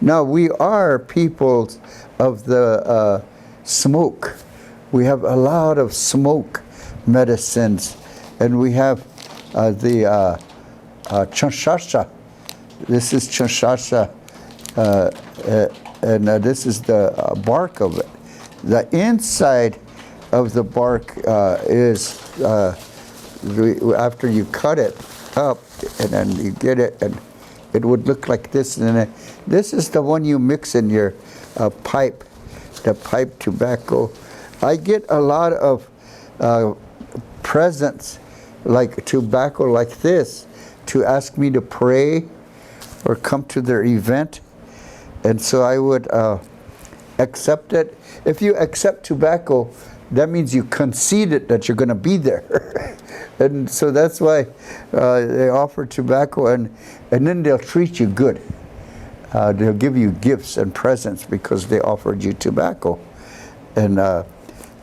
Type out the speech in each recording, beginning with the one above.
Now, we are people of the smoke. We have a lot of smoke medicines, and we have the chanshasha. This is chanshasha, and this is the bark of it. The inside of the bark is, after you cut it up, and then you get it, and it would look like this. And then this is the one you mix in your pipe, the pipe tobacco. I get a lot of presents, like tobacco like this, to ask me to pray or come to their event. And so I would accept it. If you accept tobacco, that means you conceded that you're going to be there. And so that's why they offer tobacco, and then they'll treat you good. They'll give you gifts and presents because they offered you tobacco. And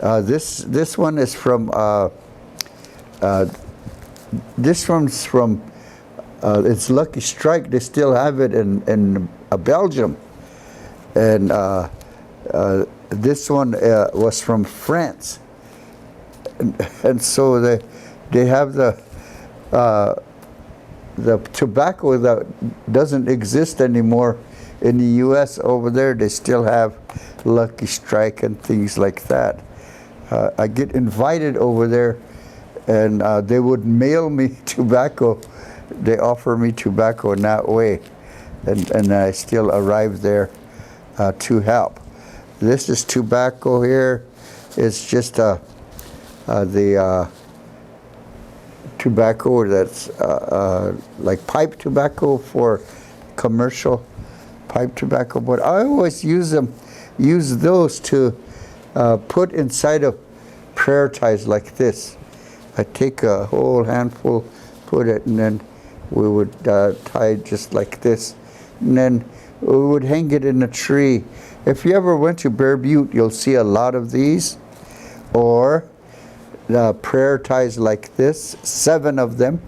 this one is from this one's from it's Lucky Strike. They still have it in Belgium, and this one was from France, and so they have the tobacco that doesn't exist anymore in the U.S. Over there, they still have Lucky Strike and things like that. I get invited over there, and they would mail me tobacco. They offer me tobacco in that way, and I still arrive there to help. This is tobacco here. It's just the tobacco that's like pipe tobacco for commercial pipe tobacco. But I always use those to put inside of prayer ties like this. I take a whole handful, put it, and then we would tie just like this, and then we would hang it in a tree. If you ever went to Bear Butte, you'll see a lot of these, or prayer ties like this, 7 of them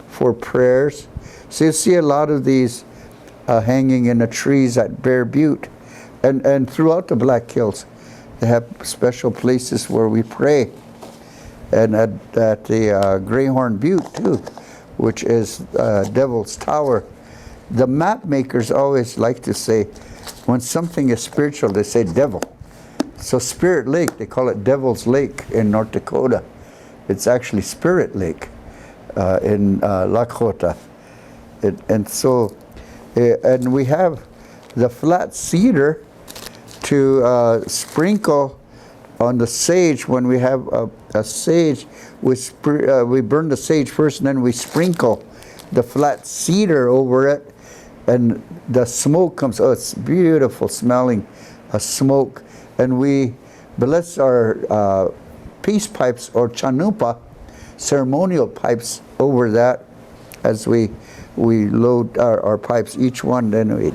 for prayers. So you see a lot of these hanging in the trees at Bear Butte, and throughout the Black Hills. They have special places where we pray, and at the Greyhorn Butte too, which is Devil's Tower. The map makers always like to say, when something is spiritual, they say devil. So Spirit Lake, they call it Devil's Lake in North Dakota. It's actually Spirit Lake in Lakota. And so, and we have the flat cedar to sprinkle on the sage. When we have a sage, we burn the sage first, and then we sprinkle the flat cedar over it, and the smoke comes. Oh, it's beautiful smelling smoke. And we bless our peace pipes, or chanupa, ceremonial pipes, over that as we load our pipes, each one. Then we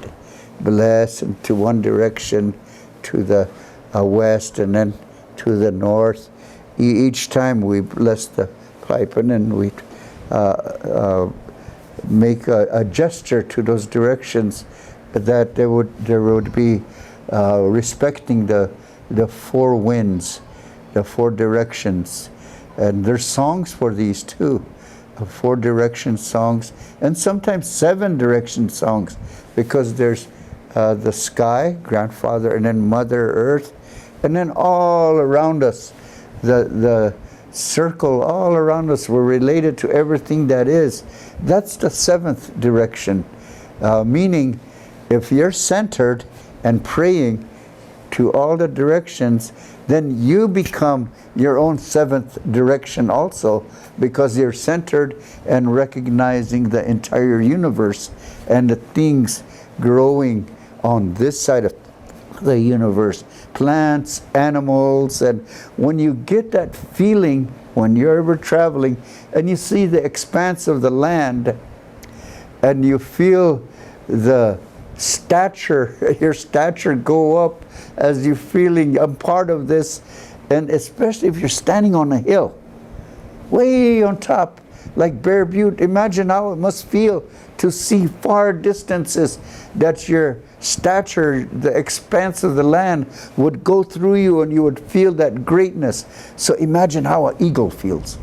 bless into one direction, to the west, and then to the north. Each time we bless the pipe, and then we make a gesture to those directions, that there would be respecting the 4 winds, the 4 directions. And there's songs for these too, 4 direction songs, and sometimes 7 direction songs, because there's the sky, grandfather, and then Mother Earth, and then all around us, the circle all around us, we're related to everything that is. That's the 7th direction, meaning if you're centered and praying to all the directions, then you become your own 7th direction also, because you're centered and recognizing the entire universe and the things growing on this side of the universe, plants, animals. And when you get that feeling, when you're ever traveling and you see the expanse of the land, and you feel the stature, your stature go up as you're feeling I'm part of this. And especially if you're standing on a hill, way on top, like Bear Butte, imagine how it must feel to see far distances, that your stature, the expanse of the land would go through you and you would feel that greatness. So imagine how an eagle feels.